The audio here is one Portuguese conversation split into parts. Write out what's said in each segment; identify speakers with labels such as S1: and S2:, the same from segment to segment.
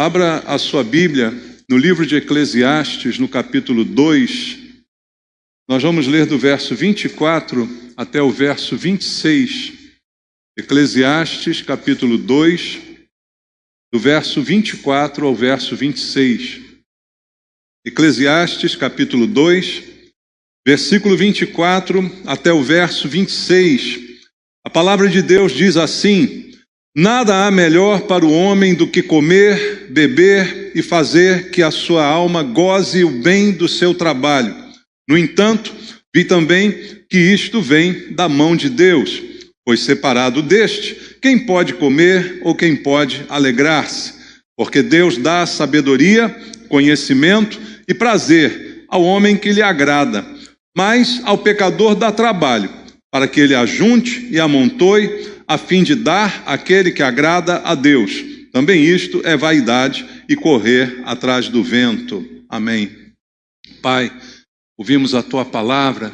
S1: Abra a sua Bíblia no livro de Eclesiastes, no capítulo 2. Nós vamos ler do verso 24 até o verso 26. Eclesiastes, capítulo 2, do verso 24 ao verso 26. Eclesiastes, capítulo 2, versículo 24 até o verso 26. A palavra de Deus diz assim: nada há melhor para o homem do que comer, beber e fazer que a sua alma goze o bem do seu trabalho. No entanto, vi também que isto vem da mão de Deus, pois separado deste, quem pode comer ou quem pode alegrar-se? Porque Deus dá sabedoria, conhecimento e prazer ao homem que lhe agrada, mas ao pecador dá trabalho, para que ele ajunte e amontoe, a fim de dar àquele que agrada a Deus. Também isto é vaidade e correr atrás do vento. Amém. Pai, ouvimos a Tua palavra,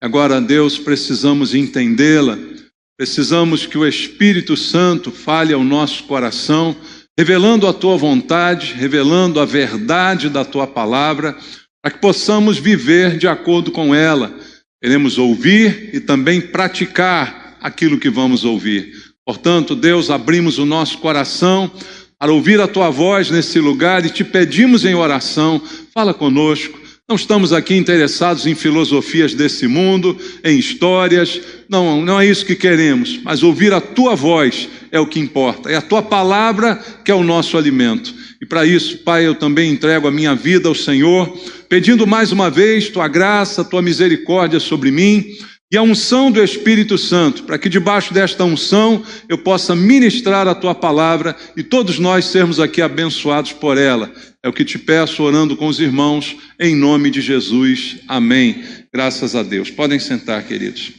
S1: agora, Deus, precisamos entendê-la, precisamos que o Espírito Santo fale ao nosso coração, revelando a Tua vontade, revelando a verdade da Tua palavra, para que possamos viver de acordo com ela. Queremos ouvir e também praticar aquilo que vamos ouvir. Portanto, Deus, abrimos o nosso coração para ouvir a Tua voz nesse lugar e te pedimos em oração, fala conosco. Não estamos aqui interessados em filosofias desse mundo, em histórias, não é isso que queremos, mas ouvir a Tua voz é o que importa, é a Tua palavra que é o nosso alimento. E para isso, Pai, eu também entrego a minha vida ao Senhor, pedindo mais uma vez Tua graça, Tua misericórdia sobre mim, e a unção do Espírito Santo, para que debaixo desta unção eu possa ministrar a Tua palavra e todos nós sermos aqui abençoados por ela. É o que te peço orando com os irmãos, em nome de Jesus. Amém. Graças a Deus. Podem sentar, queridos.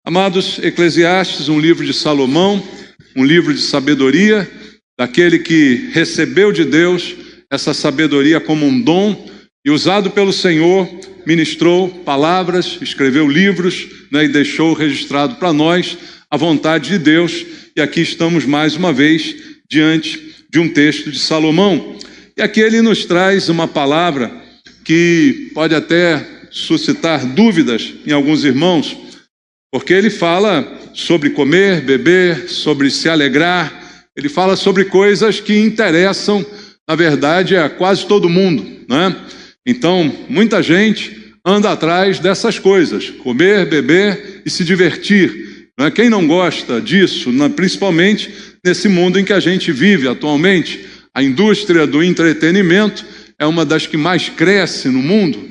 S1: Amados, Eclesiastes, um livro de Salomão, um livro de sabedoria, daquele que recebeu de Deus essa sabedoria como um dom e usado pelo Senhor, ministrou palavras, escreveu livros, e deixou registrado para nós a vontade de Deus. E aqui estamos mais uma vez diante de um texto de Salomão. E aqui ele nos traz uma palavra que pode até suscitar dúvidas em alguns irmãos, porque ele fala sobre comer, beber, sobre se alegrar, ele fala sobre coisas que interessam, na verdade, a quase todo mundo, né? Então, muita gente anda atrás dessas coisas, comer, beber e se divertir. Quem não gosta disso, principalmente nesse mundo em que a gente vive atualmente, a indústria do entretenimento é uma das que mais cresce no mundo,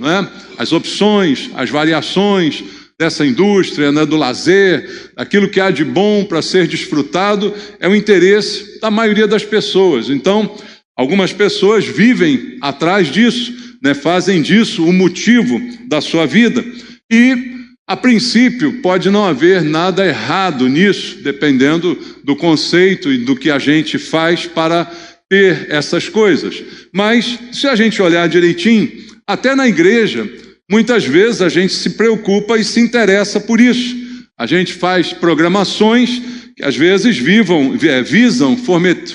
S1: As opções, as variações dessa indústria, do lazer, aquilo que há de bom para ser desfrutado, é o interesse da maioria das pessoas. Então, algumas pessoas vivem atrás disso, fazem disso o motivo da sua vida. E, a princípio, pode não haver nada errado nisso, dependendo do conceito e do que a gente faz para ter essas coisas. Mas, se a gente olhar direitinho, até na igreja, muitas vezes a gente se preocupa e se interessa por isso. A gente faz programações que às vezes visam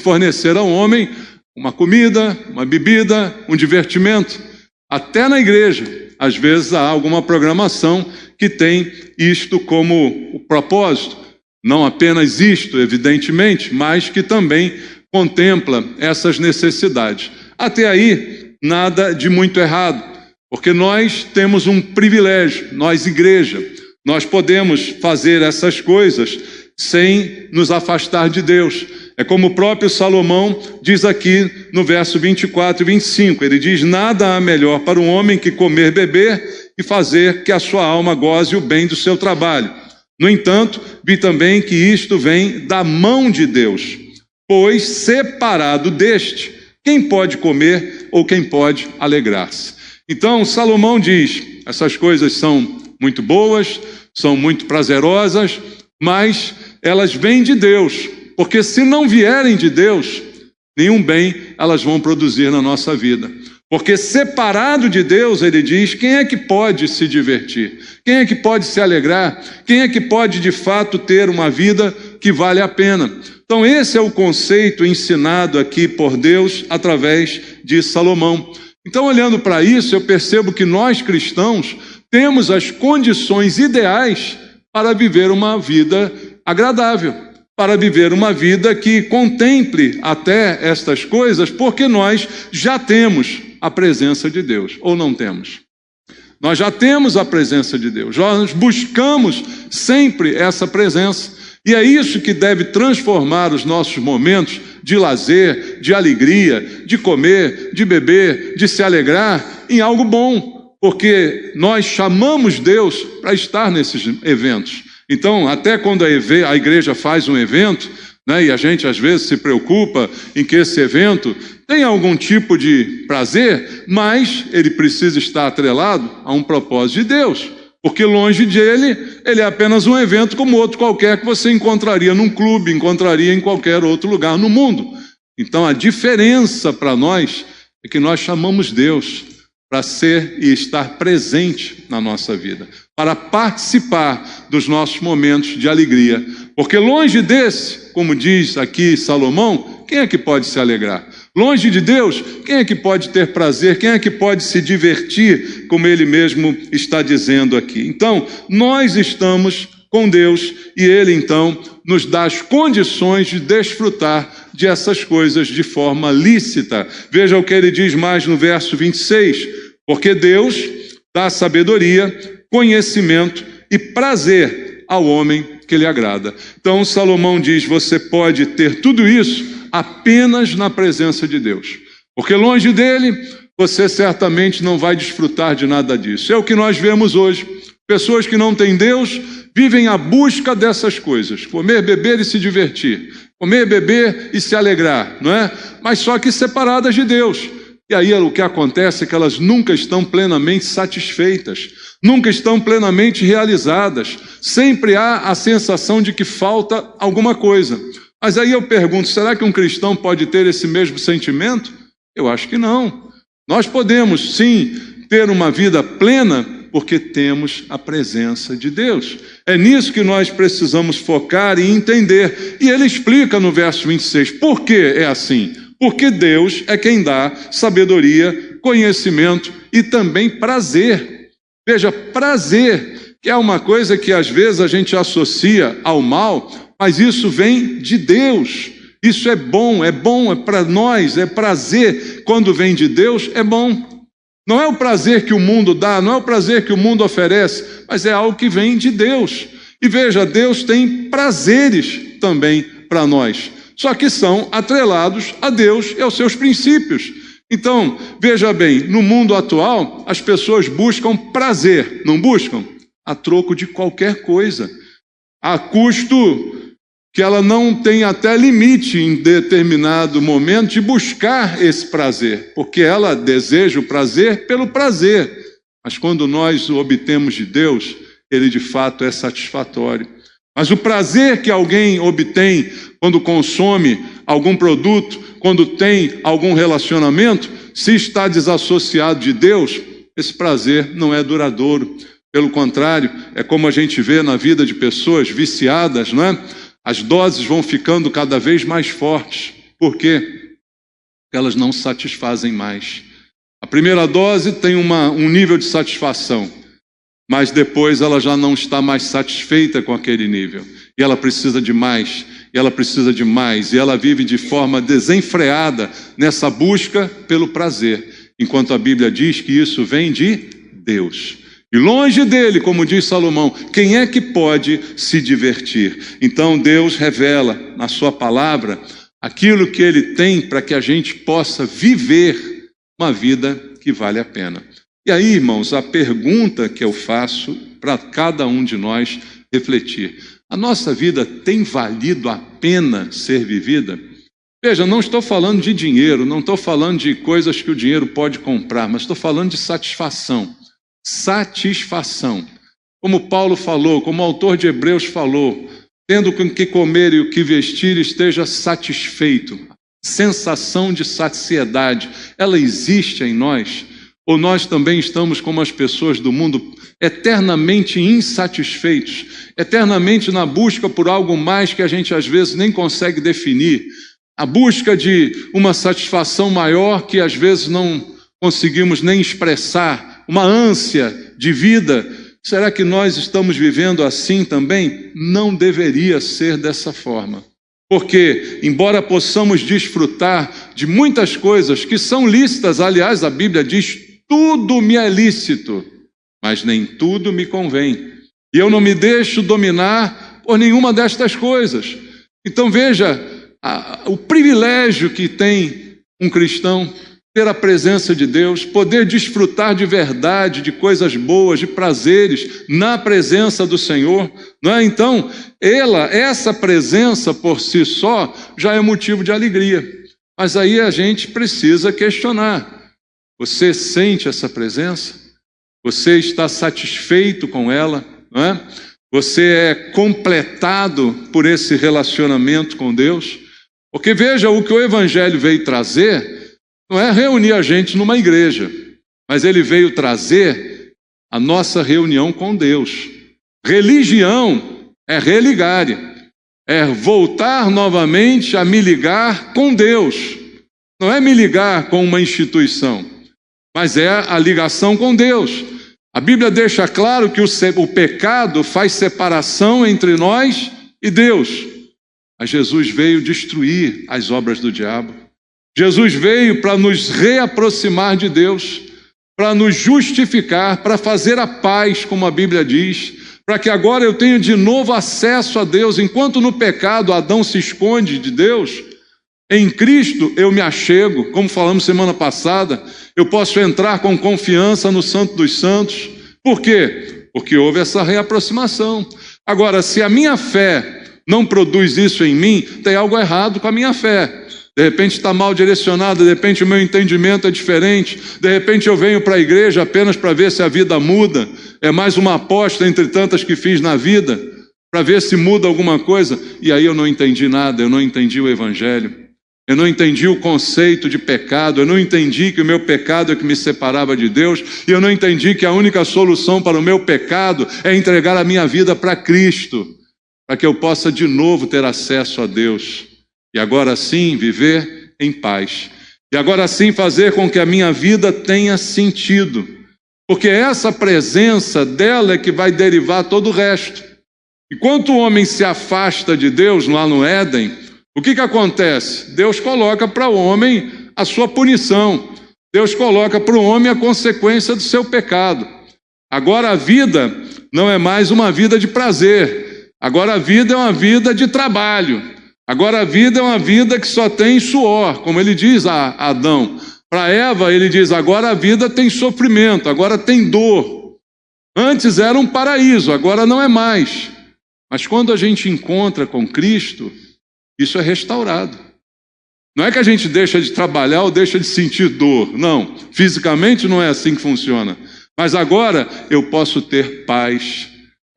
S1: fornecer ao homem uma comida, uma bebida, um divertimento. Até na igreja, às vezes há alguma programação que tem isto como o propósito. Não apenas isto, evidentemente, mas que também contempla essas necessidades. Até aí, nada de muito errado, porque nós temos um privilégio, nós igreja, nós podemos fazer essas coisas sem nos afastar de Deus. É como o próprio Salomão diz aqui no verso 24 e 25. Ele diz: nada há melhor para um homem que comer, beber e fazer que a sua alma goze o bem do seu trabalho. No entanto, vi também que isto vem da mão de Deus, pois separado deste, quem pode comer ou quem pode alegrar-se? Então, Salomão diz, essas coisas são muito boas, são muito prazerosas, mas elas vêm de Deus. Porque se não vierem de Deus, nenhum bem elas vão produzir na nossa vida. Porque separado de Deus, ele diz, quem é que pode se divertir? Quem é que pode se alegrar? Quem é que pode de fato ter uma vida que vale a pena. Então esse é o conceito ensinado aqui por Deus através de Salomão. Então, olhando para isso, eu percebo que nós cristãos temos as condições ideais para viver uma vida agradável, para viver uma vida que contemple até estas coisas, porque nós já temos a presença de Deus, ou não temos? Nós já temos a presença de Deus, nós buscamos sempre essa presença, e é isso que deve transformar os nossos momentos de lazer, de alegria, de comer, de beber, de se alegrar em algo bom, porque nós chamamos Deus para estar nesses eventos. Então, até quando a igreja faz um evento, né, e a gente às vezes se preocupa em que esse evento tenha algum tipo de prazer, mas ele precisa estar atrelado a um propósito de Deus. Porque longe dele, ele é apenas um evento como outro qualquer que você encontraria num clube, encontraria em qualquer outro lugar no mundo. Então a diferença para nós é que nós chamamos Deus para ser e estar presente na nossa vida, para participar dos nossos momentos de alegria. Porque longe desse, como diz aqui Salomão, quem é que pode se alegrar? Longe de Deus, quem é que pode ter prazer? Quem é que pode se divertir, como ele mesmo está dizendo aqui? Então, nós estamos com Deus e ele, então, nos dá as condições de desfrutar de essas coisas de forma lícita. Veja o que ele diz mais no verso 26. Porque Deus dá sabedoria, conhecimento e prazer ao homem que lhe agrada. Então, Salomão diz, você pode ter tudo isso apenas na presença de Deus, porque longe dele, você certamente não vai desfrutar de nada disso. É o que nós vemos hoje, pessoas que não têm Deus, vivem à busca dessas coisas, comer, beber e se divertir, comer, beber e se alegrar, não é? Mas só que separadas de Deus. E aí o que acontece é que elas nunca estão plenamente satisfeitas, nunca estão plenamente realizadas, sempre há a sensação de que falta alguma coisa. Mas aí eu pergunto, será que um cristão pode ter esse mesmo sentimento? Eu acho que não. Nós podemos, sim, ter uma vida plena porque temos a presença de Deus. É nisso que nós precisamos focar e entender. E ele explica no verso 26, por que é assim? Porque Deus é quem dá sabedoria, conhecimento e também prazer. Veja, prazer, que é uma coisa que às vezes a gente associa ao mal, mas isso vem de Deus. Isso é bom para nós, é prazer. Quando vem de Deus, é bom. Não é o prazer que o mundo dá, não é o prazer que o mundo oferece, mas é algo que vem de Deus. E veja, Deus tem prazeres também para nós, só que são atrelados a Deus e aos seus princípios. Então, veja bem, no mundo atual, as pessoas buscam prazer, não buscam? A troco de qualquer coisa, a custo que ela não tem até limite em determinado momento de buscar esse prazer, porque ela deseja o prazer pelo prazer, mas quando nós o obtemos de Deus, ele de fato é satisfatório. Mas o prazer que alguém obtém quando consome algum produto, quando tem algum relacionamento, se está desassociado de Deus, esse prazer não é duradouro. Pelo contrário, é como a gente vê na vida de pessoas viciadas, não é? As doses vão ficando cada vez mais fortes. Por quê? Porque elas não satisfazem mais. A primeira dose tem um nível de satisfação, mas depois ela já não está mais satisfeita com aquele nível. E ela precisa de mais, e ela precisa de mais, e ela vive de forma desenfreada nessa busca pelo prazer, enquanto a Bíblia diz que isso vem de Deus. E longe dele, como diz Salomão, quem é que pode se divertir? Então Deus revela na sua palavra aquilo que ele tem para que a gente possa viver uma vida que vale a pena. E aí, irmãos, a pergunta que eu faço para cada um de nós refletir: a nossa vida tem valido a pena ser vivida? Veja, não estou falando de dinheiro, não estou falando de coisas que o dinheiro pode comprar, mas estou falando de satisfação. Satisfação. Como Paulo falou, como o autor de Hebreus falou, tendo com que comer e o que vestir, esteja satisfeito. Sensação de saciedade, ela existe em nós? Ou nós também estamos como as pessoas do mundo, eternamente insatisfeitos, eternamente na busca por algo mais que a gente às vezes nem consegue definir, a busca de uma satisfação maior que às vezes não conseguimos nem expressar, uma ânsia de vida. Será que nós estamos vivendo assim também? Não deveria ser dessa forma. Porque, embora possamos desfrutar de muitas coisas que são lícitas, aliás, a Bíblia diz, tudo me é lícito, mas nem tudo me convém. E eu não me deixo dominar por nenhuma destas coisas. Então veja o privilégio que tem um cristão, ter a presença de Deus, poder desfrutar de verdade, de coisas boas, de prazeres, na presença do Senhor, não é? Então, essa presença por si só, já é motivo de alegria. Mas aí a gente precisa questionar. Você sente essa presença? Você está satisfeito com ela? Não é? Você é completado por esse relacionamento com Deus? Porque veja, o que o Evangelho veio trazer não é reunir a gente numa igreja, mas ele veio trazer a nossa reunião com Deus. Religião é religar, é voltar novamente a me ligar com Deus. Não é me ligar com uma instituição, mas é a ligação com Deus. A Bíblia deixa claro que o pecado faz separação entre nós e Deus. Mas Jesus veio destruir as obras do diabo. Jesus veio para nos reaproximar de Deus, para nos justificar, para fazer a paz, como a Bíblia diz, para que agora eu tenha de novo acesso a Deus. Enquanto no pecado Adão se esconde de Deus, em Cristo eu me achego, como falamos semana passada, eu posso entrar com confiança no Santo dos Santos. Por quê? Porque houve essa reaproximação. Agora, se a minha fé não produz isso em mim, tem algo errado com a minha fé. De repente está mal direcionado, de repente o meu entendimento é diferente, de repente eu venho para a igreja apenas para ver se a vida muda, é mais uma aposta entre tantas que fiz na vida, para ver se muda alguma coisa, e aí eu não entendi nada, eu não entendi o Evangelho, eu não entendi o conceito de pecado, eu não entendi que o meu pecado é que me separava de Deus, e eu não entendi que a única solução para o meu pecado é entregar a minha vida para Cristo, para que eu possa de novo ter acesso a Deus. E agora sim viver em paz. E agora sim fazer com que a minha vida tenha sentido. Porque essa presença dela é que vai derivar todo o resto. Enquanto o homem se afasta de Deus lá no Éden, o que acontece? Deus coloca para o homem a sua punição. Deus coloca para o homem a consequência do seu pecado. Agora a vida não é mais uma vida de prazer. Agora a vida é uma vida de trabalho. Agora a vida é uma vida que só tem suor, como ele diz a Adão. Para Eva ele diz, agora a vida tem sofrimento, agora tem dor. Antes era um paraíso, agora não é mais. Mas quando a gente encontra com Cristo, isso é restaurado. Não é que a gente deixa de trabalhar ou deixa de sentir dor, não. Fisicamente não é assim que funciona. Mas agora eu posso ter paz.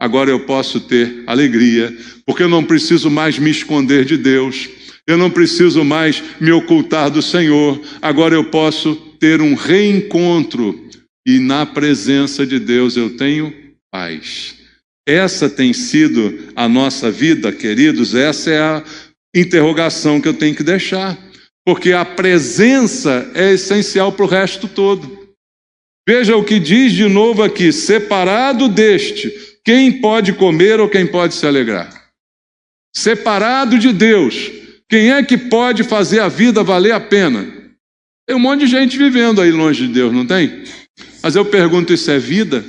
S1: Agora eu posso ter alegria, porque eu não preciso mais me esconder de Deus, eu não preciso mais me ocultar do Senhor, agora eu posso ter um reencontro, e na presença de Deus eu tenho paz. Essa tem sido a nossa vida, queridos, essa é a interrogação que eu tenho que deixar, porque a presença é essencial para o resto todo. Veja o que diz de novo aqui, separado deste, quem pode comer ou quem pode se alegrar? Separado de Deus, quem é que pode fazer a vida valer a pena? Tem um monte de gente vivendo aí longe de Deus, não tem? Mas eu pergunto, isso é vida?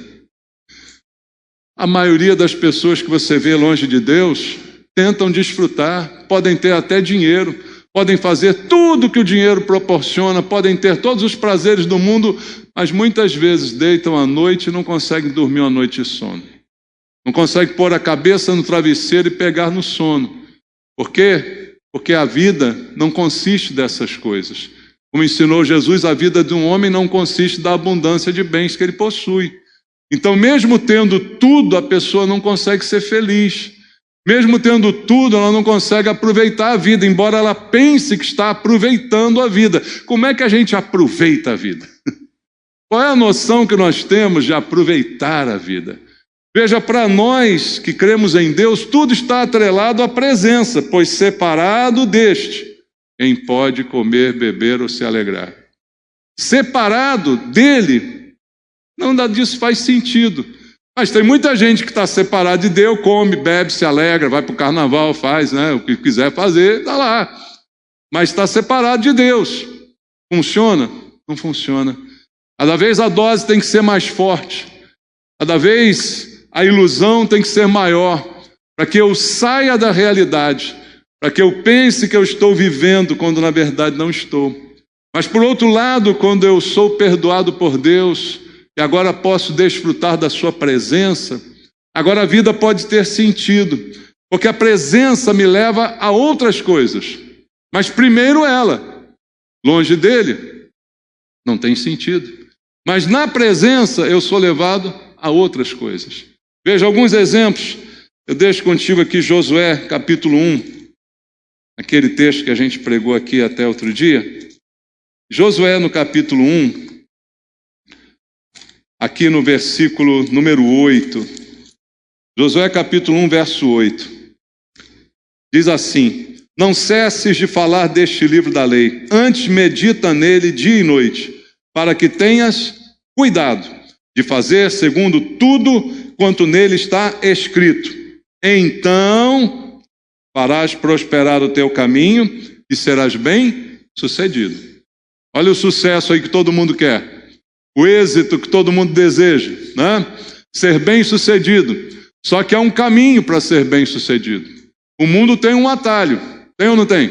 S1: A maioria das pessoas que você vê longe de Deus tentam desfrutar, podem ter até dinheiro, podem fazer tudo que o dinheiro proporciona, podem ter todos os prazeres do mundo, mas muitas vezes deitam à noite e não conseguem dormir uma noite de sono. Não consegue pôr a cabeça no travesseiro e pegar no sono. Por quê? Porque a vida não consiste dessas coisas. Como ensinou Jesus, a vida de um homem não consiste da abundância de bens que ele possui. Então, mesmo tendo tudo, a pessoa não consegue ser feliz. Mesmo tendo tudo, ela não consegue aproveitar a vida, embora ela pense que está aproveitando a vida. Como é que a gente aproveita a vida? Qual é a noção que nós temos de aproveitar a vida? Veja, para nós que cremos em Deus, tudo está atrelado à presença, pois separado deste, quem pode comer, beber ou se alegrar. Separado dele, nada disso faz sentido. Mas tem muita gente que está separada de Deus, come, bebe, se alegra, vai para o carnaval, faz, né, o que quiser fazer, está lá. Mas está separado de Deus. Funciona? Não funciona. Cada vez a dose tem que ser mais forte. Cada vez a ilusão tem que ser maior, para que eu saia da realidade, para que eu pense que eu estou vivendo, quando na verdade não estou. Mas por outro lado, quando eu sou perdoado por Deus, e agora posso desfrutar da sua presença, agora a vida pode ter sentido, porque a presença me leva a outras coisas. Mas primeiro ela, longe dele, não tem sentido. Mas na presença eu sou levado a outras coisas. Veja alguns exemplos. Eu deixo contigo aqui Josué, capítulo 1, aquele texto que a gente pregou aqui até outro dia. Josué, no capítulo 1, aqui no versículo número 8. Josué, capítulo 1, verso 8. Diz assim: não cesses de falar deste livro da lei, antes medita nele dia e noite, para que tenhas cuidado de fazer segundo tudo quanto nele está escrito. Então farás prosperar o teu caminho e serás bem sucedido. Olha o sucesso aí que todo mundo quer, o êxito que todo mundo deseja, né? Ser bem sucedido. Só que há um caminho para ser bem sucedido. O mundo tem um atalho, tem ou não tem?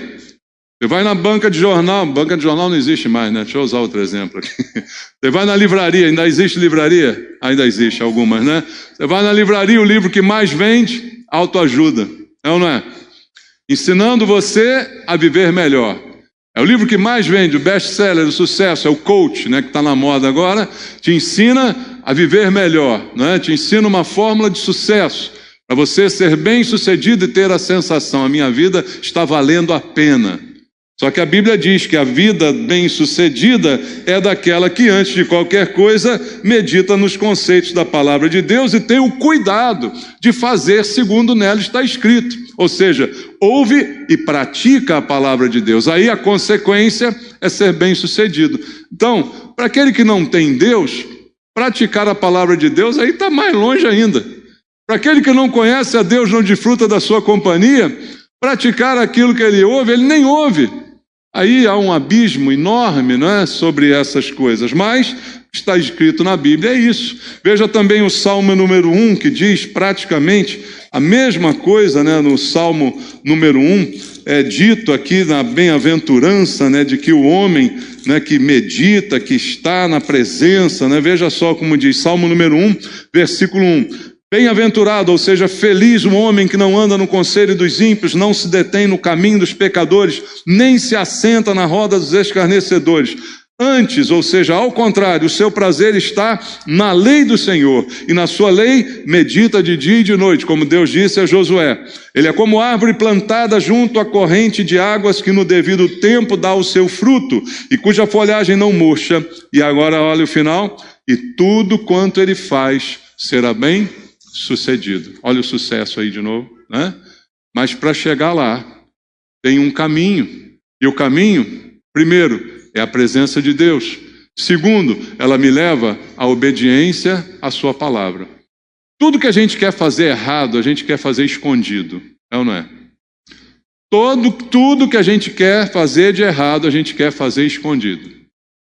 S1: Você vai na banca de jornal não existe mais, né? Deixa eu usar outro exemplo aqui. Você vai na livraria, ainda existe livraria? Ainda existe algumas, né? Você vai na livraria, o livro que mais vende, autoajuda, é ou não é? Ensinando você a viver melhor. É o livro que mais vende, o best-seller, o sucesso, é o coach, né, que está na moda agora, te ensina a viver melhor, né? Te ensina uma fórmula de sucesso, para você ser bem-sucedido e ter a sensação, a minha vida está valendo a pena. Só que a Bíblia diz que a vida bem-sucedida é daquela que, antes de qualquer coisa, medita nos conceitos da palavra de Deus e tem o cuidado de fazer segundo nela está escrito. Ou seja, ouve e pratica a palavra de Deus. Aí a consequência é ser bem-sucedido. Então, para aquele que não tem Deus, praticar a palavra de Deus aí está mais longe ainda. Para aquele que não conhece a Deus, não desfruta da sua companhia, praticar aquilo que ele ouve, ele nem ouve. Aí há um abismo enorme, não é, sobre essas coisas, mas está escrito na Bíblia, é isso. Veja também o Salmo número 1, que diz praticamente a mesma coisa, né? No Salmo número 1, é dito aqui na bem-aventurança, né, de que o homem, né, que medita, que está na presença, né? Veja só como diz, Salmo número 1, versículo 1. Bem-aventurado, ou seja, feliz o homem que não anda no conselho dos ímpios, não se detém no caminho dos pecadores, nem se assenta na roda dos escarnecedores. Antes, ou seja, ao contrário, o seu prazer está na lei do Senhor, e na sua lei medita de dia e de noite, como Deus disse a Josué. Ele é como árvore plantada junto à corrente de águas, que no devido tempo dá o seu fruto, e cuja folhagem não murcha. E agora olha o final: e tudo quanto ele faz será bem sucedido. Olha o sucesso aí de novo, né? Mas para chegar lá tem um caminho, e o caminho, primeiro, é a presença de Deus. Segundo, ela me leva à obediência à sua palavra. Tudo que a gente quer fazer errado, a gente quer fazer escondido, é ou não é? Tudo que a gente quer fazer de errado, a gente quer fazer escondido.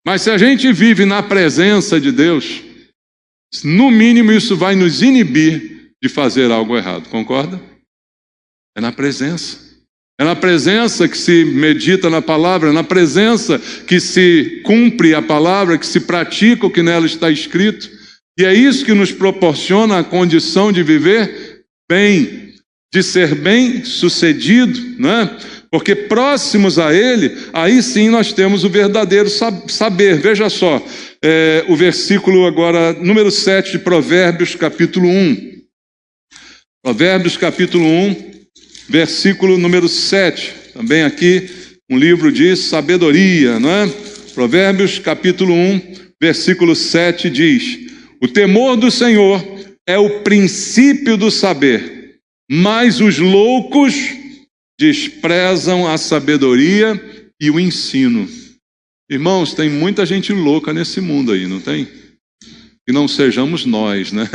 S1: Mas se a gente vive na presença de Deus, no mínimo isso vai nos inibir de fazer algo errado, concorda? É na presença. É na presença que se medita na palavra, é na presença que se cumpre a palavra, que se pratica o que nela está escrito. E é isso que nos proporciona a condição de viver bem, de ser bem sucedido, né? Porque próximos a Ele, aí sim nós temos o verdadeiro saber. Veja só, o versículo agora, número 7 de Provérbios, capítulo 1. Provérbios, capítulo 1, versículo número 7. Também aqui um livro de sabedoria, não é? Provérbios, capítulo 1, versículo 7 diz: o temor do Senhor é o princípio do saber, mas os loucos desprezam a sabedoria e o ensino. Irmãos, tem muita gente louca nesse mundo aí, não tem? Que não sejamos nós, né?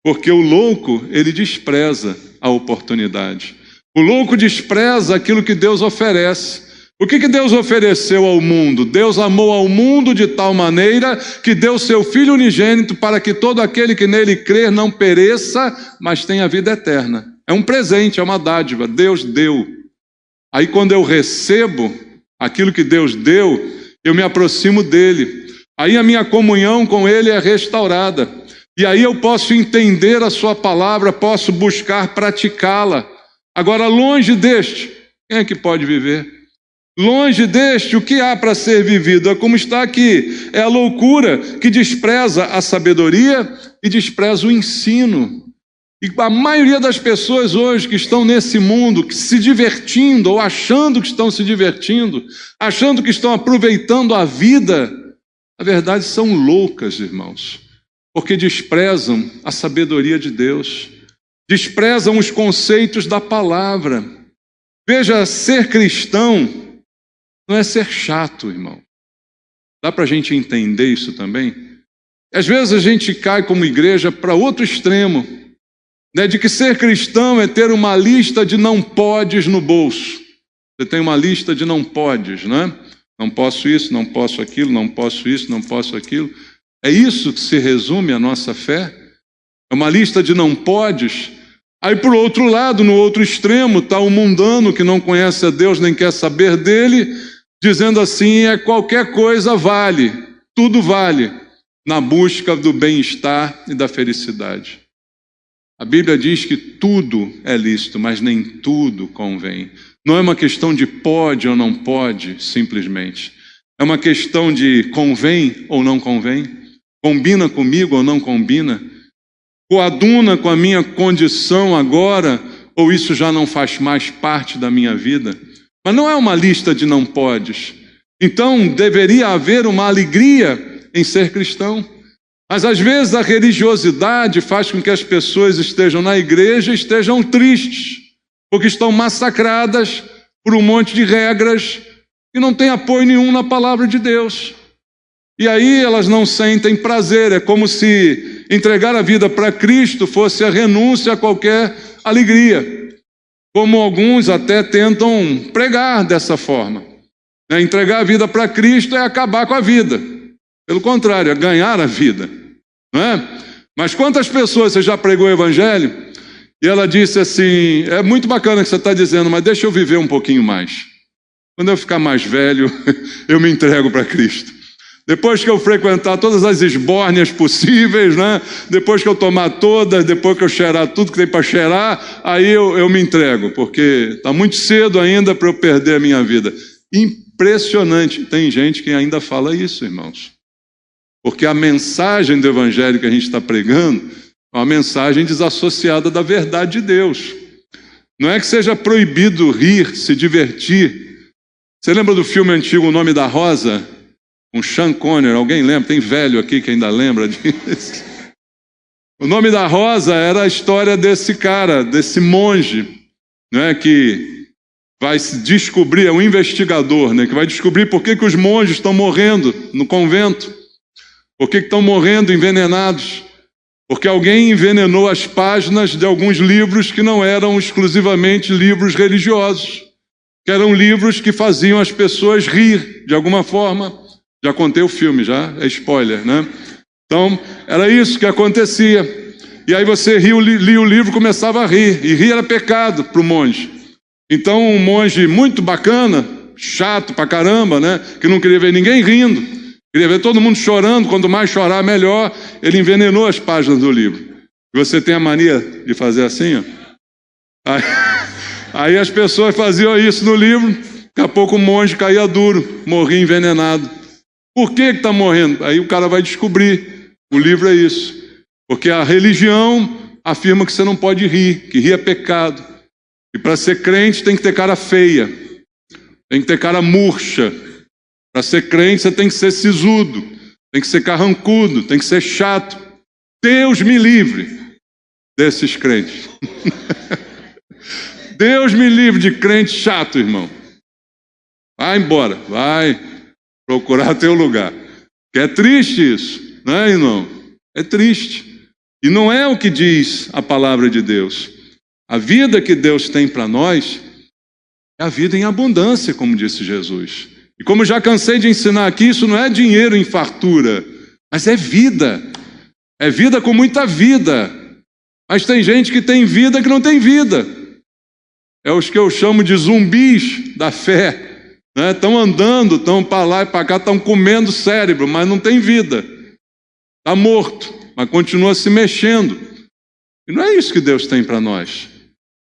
S1: Porque o louco, ele despreza a oportunidade. O louco despreza aquilo que Deus oferece. O que Deus ofereceu ao mundo? Deus amou ao mundo de tal maneira que deu seu Filho unigênito para que todo aquele que nele crer não pereça, mas tenha vida eterna. É um presente, é uma dádiva. Deus deu. Aí quando eu recebo aquilo que Deus deu, eu me aproximo dele. Aí a minha comunhão com ele é restaurada. E aí eu posso entender a sua palavra, posso buscar praticá-la. Agora, longe deste, quem é que pode viver? Longe deste, o que há para ser vivido? É como está aqui, é a loucura que despreza a sabedoria e despreza o ensino. E a maioria das pessoas hoje que estão nesse mundo, que se divertindo, ou achando que estão se divertindo, achando que estão aproveitando a vida, na verdade são loucas, irmãos, porque desprezam a sabedoria de Deus, desprezam os conceitos da palavra. Veja, ser cristão não é ser chato, irmão. Dá para a gente entender isso também? Às vezes a gente cai como igreja para outro extremo, né, de que ser cristão é ter uma lista de não podes no bolso. Você tem uma lista de não podes, né? Não posso isso, não posso aquilo, não posso isso, não posso aquilo. É isso que se resume a nossa fé? É uma lista de não podes. Aí, por outro lado, no outro extremo, está o mundano que não conhece a Deus nem quer saber dele, dizendo assim: qualquer coisa vale, tudo vale, na busca do bem-estar e da felicidade. A Bíblia diz que tudo é lícito, mas nem tudo convém. Não é uma questão de pode ou não pode, simplesmente. É uma questão de convém ou não convém, combina comigo ou não combina, coaduna com a minha condição agora, ou isso já não faz mais parte da minha vida. Mas não é uma lista de não podes. Então deveria haver uma alegria em ser cristão. Mas às vezes a religiosidade faz com que as pessoas estejam na igreja e estejam tristes, porque estão massacradas por um monte de regras e não tem apoio nenhum na palavra de Deus. E aí elas não sentem prazer. É como se entregar a vida para Cristo fosse a renúncia a qualquer alegria. Como alguns até tentam pregar dessa forma. Entregar a vida para Cristo é acabar com a vida. Pelo contrário, é ganhar a vida. Não é? Mas quantas pessoas você já pregou o Evangelho e ela disse assim: é muito bacana o que você está dizendo, mas deixa eu viver um pouquinho mais. Quando eu ficar mais velho, eu me entrego para Cristo. Depois que eu frequentar todas as esbórnias possíveis, né? Depois que eu tomar todas, depois que eu cheirar tudo que tem para cheirar, aí eu me entrego, porque está muito cedo ainda para eu perder a minha vida. Impressionante. Tem gente que ainda fala isso, irmãos. Porque a mensagem do Evangelho que a gente está pregando é uma mensagem desassociada da verdade de Deus. Não é que seja proibido rir, se divertir. Você lembra do filme antigo O Nome da Rosa? Com Sean Connery, alguém lembra? Tem velho aqui que ainda lembra disso. O Nome da Rosa era a história desse cara, desse monge, né, que vai se descobrir, é um investigador, né, que vai descobrir por que os monges estão morrendo no convento, por que estão morrendo envenenados, porque alguém envenenou as páginas de alguns livros que não eram exclusivamente livros religiosos, que eram livros que faziam as pessoas rir de alguma forma. Já contei o filme, já é spoiler, né? Então, era isso que acontecia. E aí você lia o livro, começava a rir. E rir era pecado para o monge. Então, um monge muito bacana, chato pra caramba, né? Que não queria ver ninguém rindo, queria ver todo mundo chorando. Quanto mais chorar, melhor. Ele envenenou as páginas do livro. E você tem a mania de fazer assim, ó. Aí as pessoas faziam isso no livro. Daqui a pouco o monge caía duro, morria envenenado. Por que está morrendo? Aí o cara vai descobrir. O livro é isso. Porque a religião afirma que você não pode rir, que rir é pecado. E para ser crente tem que ter cara feia, tem que ter cara murcha. Para ser crente você tem que ser sisudo, tem que ser carrancudo, tem que ser chato. Deus me livre desses crentes. Deus me livre de crente chato, irmão. Vai embora, vai procurar teu lugar. Que é triste isso, não é, irmão? É triste. E não é o que diz a palavra de Deus. A vida que Deus tem para nós é a vida em abundância, como disse Jesus. E como já cansei de ensinar aqui, isso não é dinheiro em fartura, mas é vida. É vida com muita vida. Mas tem gente que tem vida que não tem vida. É os que eu chamo de zumbis da fé. Estão andando, estão para lá e para cá, estão comendo cérebro, mas não tem vida. Está morto, mas continua se mexendo. E não é isso que Deus tem para nós.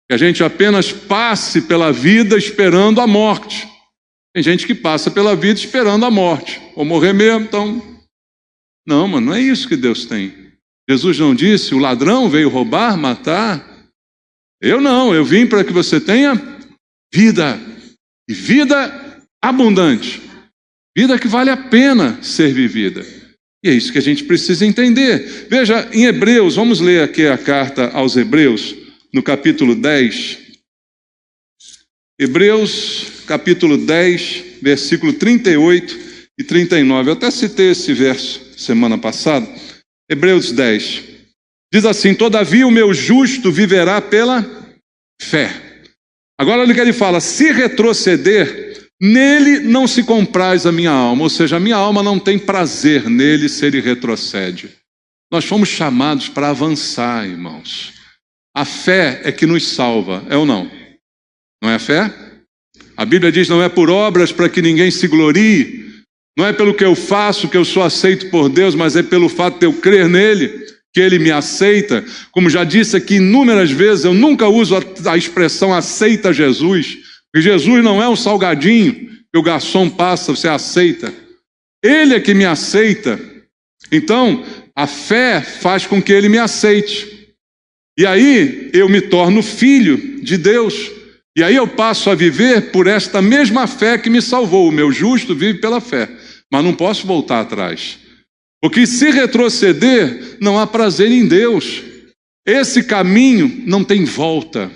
S1: Que a gente apenas passe pela vida esperando a morte. Tem gente que passa pela vida esperando a morte. Ou morrer mesmo, então... Não, mas não é isso que Deus tem. Jesus não disse, o ladrão veio roubar, matar. Eu não, eu vim para que você tenha vida. E vida abundante. Vida que vale a pena ser vivida. E é isso que a gente precisa entender. Veja, em Hebreus, vamos ler aqui a carta aos Hebreus, no capítulo 10. Hebreus, capítulo 10, versículo 38 e 39. Eu até citei esse verso semana passada. Hebreus 10. Diz assim, todavia o meu justo viverá pela fé. Agora olha o que ele fala, se retroceder, nele não se compraz a minha alma, ou seja, a minha alma não tem prazer nele se ele retrocede. Nós fomos chamados para avançar, irmãos. A fé é que nos salva, é ou não? Não é a fé? A Bíblia diz, não é por obras para que ninguém se glorie, não é pelo que eu faço que eu sou aceito por Deus, mas é pelo fato de eu crer nele, que ele me aceita. Como já disse aqui inúmeras vezes, eu nunca uso a expressão aceita Jesus, porque Jesus não é um salgadinho que o garçom passa, você aceita. Ele é que me aceita. Então, a fé faz com que ele me aceite. E aí, eu me torno filho de Deus. E aí eu passo a viver por esta mesma fé que me salvou. O meu justo vive pela fé. Mas não posso voltar atrás. Porque se retroceder, não há prazer em Deus. Esse caminho não tem volta.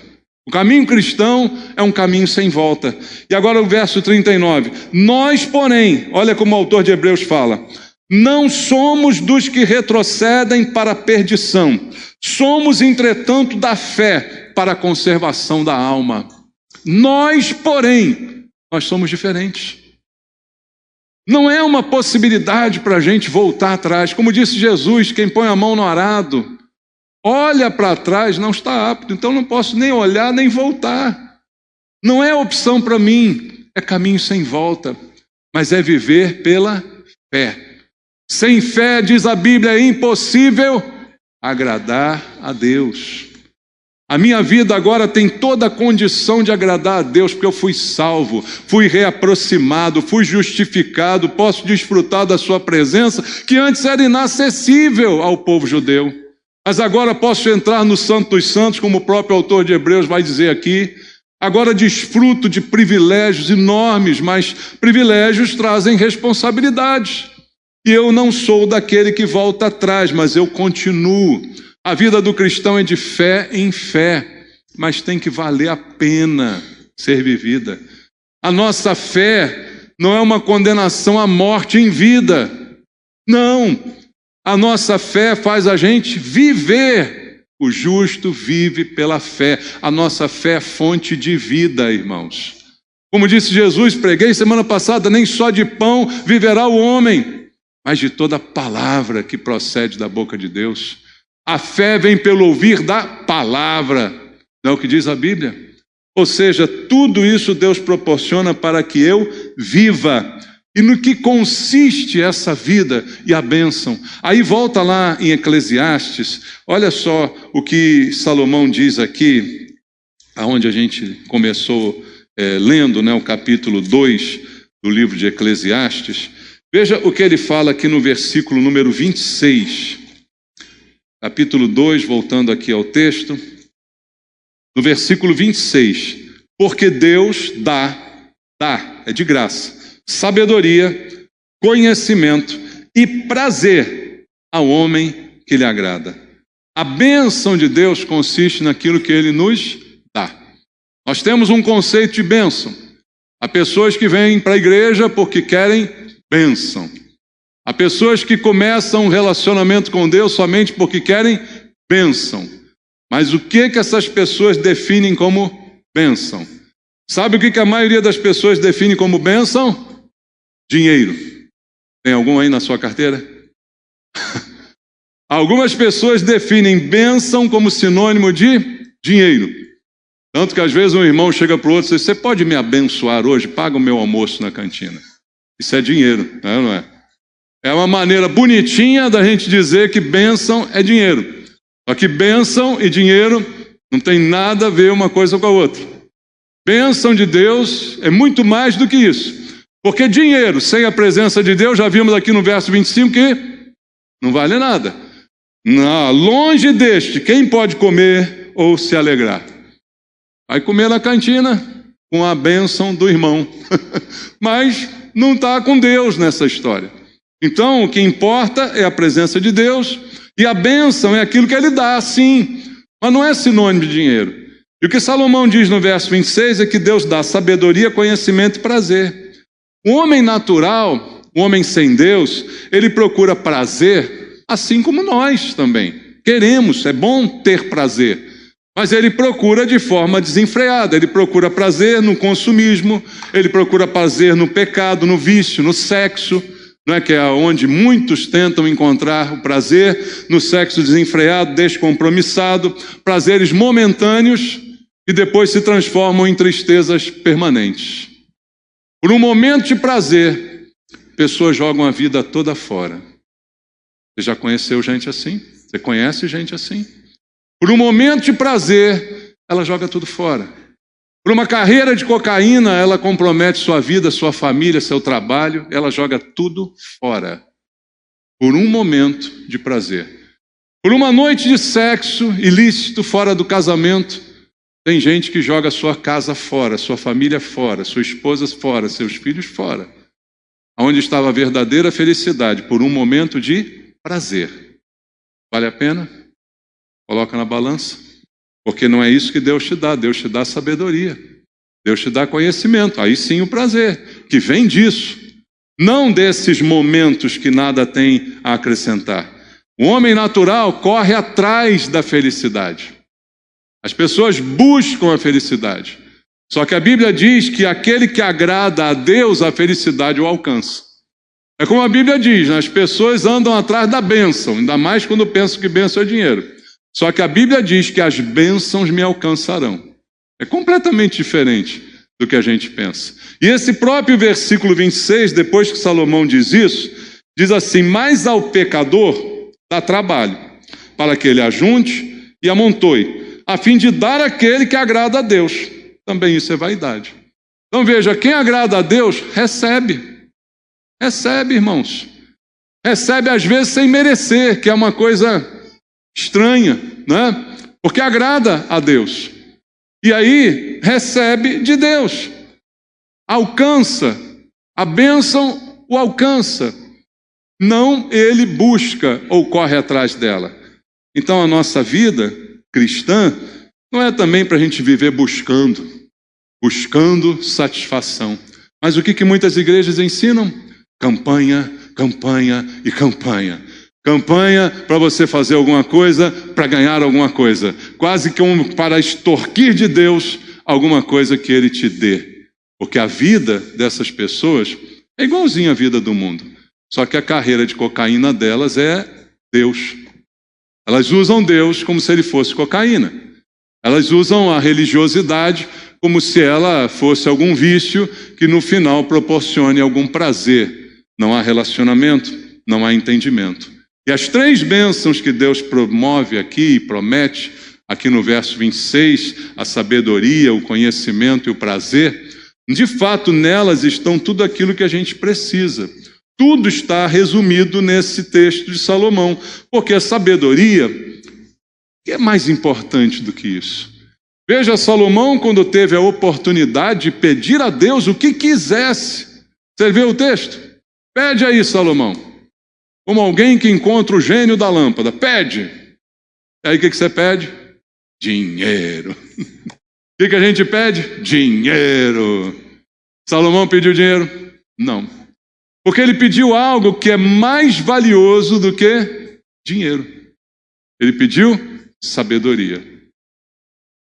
S1: O caminho cristão é um caminho sem volta. E agora o verso 39. Nós, porém, olha como o autor de Hebreus fala, não somos dos que retrocedem para a perdição. Somos, entretanto, da fé para a conservação da alma. Nós, porém, nós somos diferentes. Não é uma possibilidade para a gente voltar atrás. Como disse Jesus, quem põe a mão no arado, olha para trás, não está apto. Então não posso nem olhar, nem voltar. Não é opção para mim, é caminho sem volta. Mas é viver pela fé. Sem fé, diz a Bíblia, é impossível agradar a Deus. A minha vida agora tem toda a condição de agradar a Deus, porque eu fui salvo, fui reaproximado, fui justificado, posso desfrutar da sua presença, que antes era inacessível ao povo judeu. Mas agora posso entrar no Santo dos Santos, como o próprio autor de Hebreus vai dizer aqui. Agora desfruto de privilégios enormes, mas privilégios trazem responsabilidades. E eu não sou daquele que volta atrás, mas eu continuo. A vida do cristão é de fé em fé, mas tem que valer a pena ser vivida. A nossa fé não é uma condenação à morte em vida. Não. A nossa fé faz a gente viver. O justo vive pela fé. A nossa fé é fonte de vida, irmãos. Como disse Jesus, preguei semana passada, nem só de pão viverá o homem, mas de toda palavra que procede da boca de Deus. A fé vem pelo ouvir da palavra, não é o que diz a Bíblia? Ou seja, tudo isso Deus proporciona para que eu viva. E no que consiste essa vida e a bênção? Aí volta lá em Eclesiastes, olha só o que Salomão diz aqui, aonde a gente começou lendo, o capítulo 2 do livro de Eclesiastes. Veja o que ele fala aqui no versículo número 26. Capítulo 2, voltando aqui ao texto, no versículo 26, porque Deus dá, é de graça, sabedoria, conhecimento e prazer ao homem que lhe agrada. A bênção de Deus consiste naquilo que Ele nos dá. Nós temos um conceito de bênção. Há pessoas que vêm para a igreja porque querem bênção. Há pessoas que começam um relacionamento com Deus somente porque querem bênção. Mas o que essas pessoas definem como bênção? Sabe o que a maioria das pessoas define como bênção? Dinheiro. Tem algum aí na sua carteira? Algumas pessoas definem bênção como sinônimo de dinheiro. Tanto que às vezes um irmão chega para o outro e diz: você pode me abençoar hoje? Paga o meu almoço na cantina. Isso é dinheiro, não é? É uma maneira bonitinha da gente dizer que bênção é dinheiro. Só que bênção e dinheiro não tem nada a ver uma coisa com a outra. Bênção de Deus é muito mais do que isso. Porque dinheiro sem a presença de Deus, já vimos aqui no verso 25 que não vale nada. Não, longe deste, quem pode comer ou se alegrar? Vai comer na cantina com a bênção do irmão. Mas não está com Deus nessa história. Então, o que importa é a presença de Deus, e a bênção é aquilo que Ele dá, sim, mas não é sinônimo de dinheiro. E o que Salomão diz no verso 26 é que Deus dá sabedoria, conhecimento e prazer. O homem natural, o homem sem Deus, ele procura prazer, assim como nós também. Queremos, é bom ter prazer, mas ele procura de forma desenfreada. Ele procura prazer no consumismo, ele procura prazer no pecado, no vício, no sexo, não é que é onde muitos tentam encontrar o prazer, no sexo desenfreado, descompromissado, prazeres momentâneos e depois se transformam em tristezas permanentes. Por um momento de prazer, pessoas jogam a vida toda fora. Você já conheceu gente assim? Você conhece gente assim? Por um momento de prazer, ela joga tudo fora. Por uma carreira de cocaína, ela compromete sua vida, sua família, seu trabalho, ela joga tudo fora. Por um momento de prazer. Por uma noite de sexo ilícito fora do casamento, tem gente que joga sua casa fora, sua família fora, sua esposa fora, seus filhos fora. Onde estava a verdadeira felicidade, por um momento de prazer. Vale a pena? Coloca na balança. Porque não é isso que Deus te dá sabedoria. Deus te dá conhecimento, aí sim o prazer, que vem disso. Não desses momentos que nada tem a acrescentar. O homem natural corre atrás da felicidade. As pessoas buscam a felicidade. Só que a Bíblia diz que aquele que agrada a Deus, a felicidade o alcança. É como a Bíblia diz, as pessoas andam atrás da bênção, ainda mais quando pensam que bênção é dinheiro. Só que a Bíblia diz que as bênçãos me alcançarão. É completamente diferente do que a gente pensa. E esse próprio versículo 26, depois que Salomão diz isso, diz assim: mas ao pecador dá trabalho, para que ele ajunte e amontoe, a fim de dar àquele que agrada a Deus. Também isso é vaidade. Então veja, quem agrada a Deus, recebe. Recebe, irmãos. Recebe às vezes sem merecer, que é uma coisa estranha, né? Porque agrada a Deus. E aí recebe de Deus. Alcança. A bênção o alcança. Não ele busca ou corre atrás dela. Então a nossa vida cristã não é também para a gente viver buscando satisfação. Mas o que muitas igrejas ensinam? Campanha, campanha e campanha. Campanha para você fazer alguma coisa, para ganhar alguma coisa. Quase que para extorquir de Deus alguma coisa que Ele te dê. Porque a vida dessas pessoas é igualzinha à vida do mundo. Só que a carreira de cocaína delas é Deus. Elas usam Deus como se Ele fosse cocaína. Elas usam a religiosidade como se ela fosse algum vício que no final proporcione algum prazer. Não há relacionamento, não há entendimento. E as três bênçãos que Deus promove aqui e promete, aqui no verso 26, a sabedoria, o conhecimento e o prazer, de fato nelas estão tudo aquilo que a gente precisa. Tudo está resumido nesse texto de Salomão, porque a sabedoria é mais importante do que isso. Veja, Salomão, quando teve a oportunidade de pedir a Deus o que quisesse. Você viu o texto? Pede aí, Salomão. como alguém que encontra o gênio da lâmpada. Pede. Aí o que você pede? Dinheiro. O que a gente pede? Dinheiro. Salomão pediu dinheiro? Não. Porque ele pediu algo que é mais valioso do que dinheiro. Ele pediu sabedoria.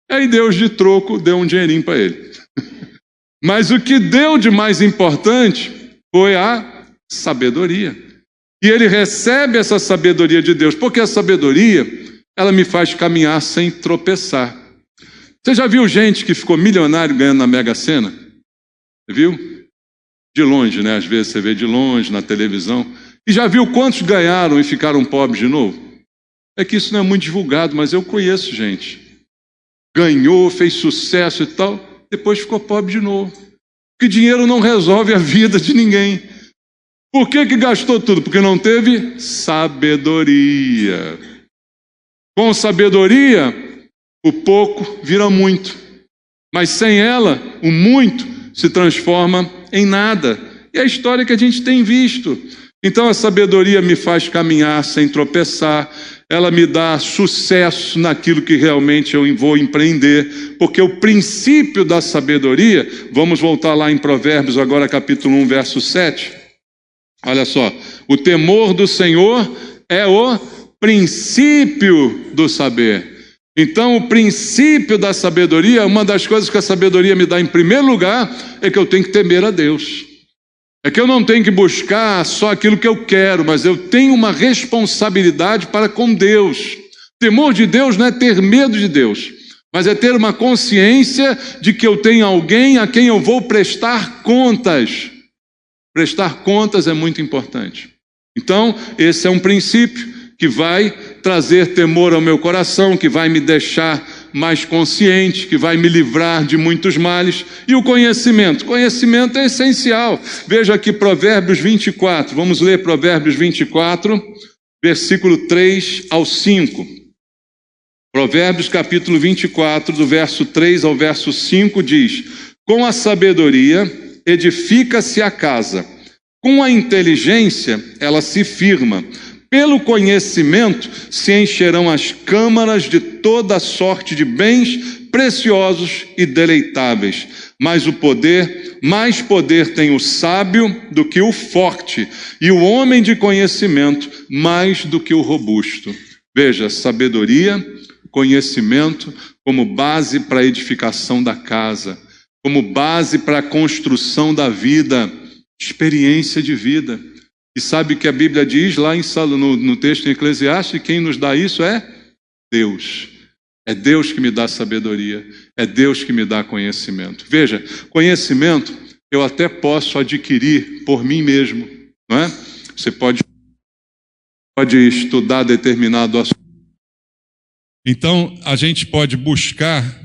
S1: Aí Deus, de troco, deu um dinheirinho para ele. Mas o que deu de mais importante foi a sabedoria. E ele recebe essa sabedoria de Deus, porque a sabedoria, ela me faz caminhar sem tropeçar. Você já viu gente que ficou milionário ganhando na Mega Sena? Você viu? De longe, né? Às vezes você vê de longe, na televisão. E já viu quantos ganharam e ficaram pobres de novo? É que isso não é muito divulgado, mas eu conheço gente. Ganhou, fez sucesso e tal, depois ficou pobre de novo. Porque dinheiro não resolve a vida de ninguém. Por que gastou tudo? Porque não teve sabedoria. Com sabedoria, o pouco vira muito. Mas sem ela, o muito se transforma em nada. E é a história que a gente tem visto. Então a sabedoria me faz caminhar sem tropeçar. Ela me dá sucesso naquilo que realmente eu vou empreender. Porque o princípio da sabedoria, vamos voltar lá em Provérbios agora capítulo 1, verso 7. Olha só, o temor do Senhor é o princípio do saber. Então, o princípio da sabedoria, uma das coisas que a sabedoria me dá em primeiro lugar, é que eu tenho que temer a Deus. É que eu não tenho que buscar só aquilo que eu quero, mas eu tenho uma responsabilidade para com Deus. Temor de Deus não é ter medo de Deus, mas é ter uma consciência de que eu tenho alguém a quem eu vou prestar contas. Prestar contas é muito importante. Então, esse é um princípio que vai trazer temor ao meu coração, que vai me deixar mais consciente, que vai me livrar de muitos males. E o conhecimento? Conhecimento é essencial. Veja aqui Provérbios 24. Vamos ler Provérbios 24, versículo 3 ao 5. Provérbios capítulo 24, do verso 3 ao verso 5 diz: com a sabedoria edifica-se a casa, com a inteligência ela se firma. Pelo conhecimento se encherão as câmaras de toda sorte de bens preciosos e deleitáveis. Mas mais poder tem o sábio do que o forte, e o homem de conhecimento mais do que o robusto. Veja, sabedoria, conhecimento como base para a edificação da casa, como base para a construção da vida, experiência de vida. E sabe o que a Bíblia diz lá no texto em Eclesiastes? Quem nos dá isso é Deus. É Deus que me dá sabedoria. É Deus que me dá conhecimento. Veja, conhecimento eu até posso adquirir por mim mesmo, não é? Você pode estudar determinado assunto. Então, a gente pode buscar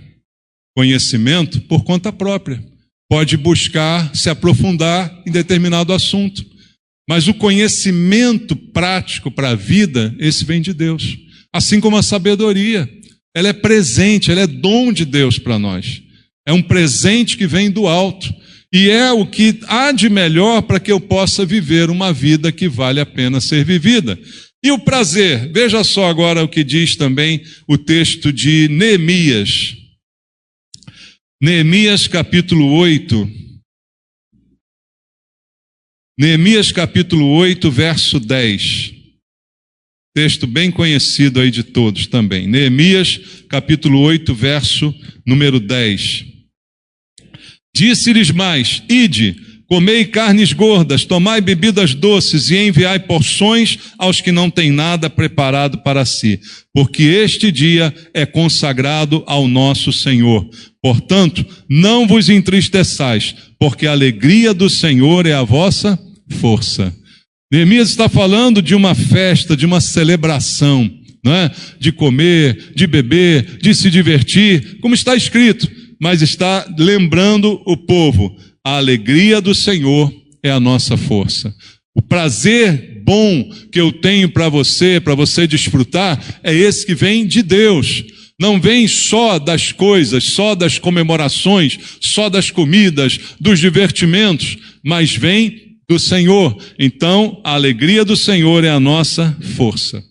S1: conhecimento por conta própria. Pode buscar se aprofundar em determinado assunto. Mas o conhecimento prático para a vida, esse vem de Deus. Assim como a sabedoria, ela é presente, ela é dom de Deus para nós. É um presente que vem do alto. E é o que há de melhor para que eu possa viver uma vida que vale a pena ser vivida. E o prazer, veja só agora o que diz também o texto de Neemias. Neemias capítulo 8. Neemias capítulo 8, verso 10. Texto bem conhecido aí de todos também. Neemias capítulo 8, verso número 10. Disse-lhes mais: ide, comei carnes gordas, tomai bebidas doces e enviai porções aos que não têm nada preparado para si, porque este dia é consagrado ao nosso Senhor. Portanto, não vos entristeçais, porque a alegria do Senhor é a vossa força. Neemias está falando de uma festa, de uma celebração, não é? De comer, de beber, de se divertir, como está escrito, mas está lembrando o povo: a alegria do Senhor é a nossa força. O prazer bom que eu tenho para você desfrutar, é esse que vem de Deus. Não vem só das coisas, só das comemorações, só das comidas, dos divertimentos, mas vem do Senhor. Então, a alegria do Senhor é a nossa força.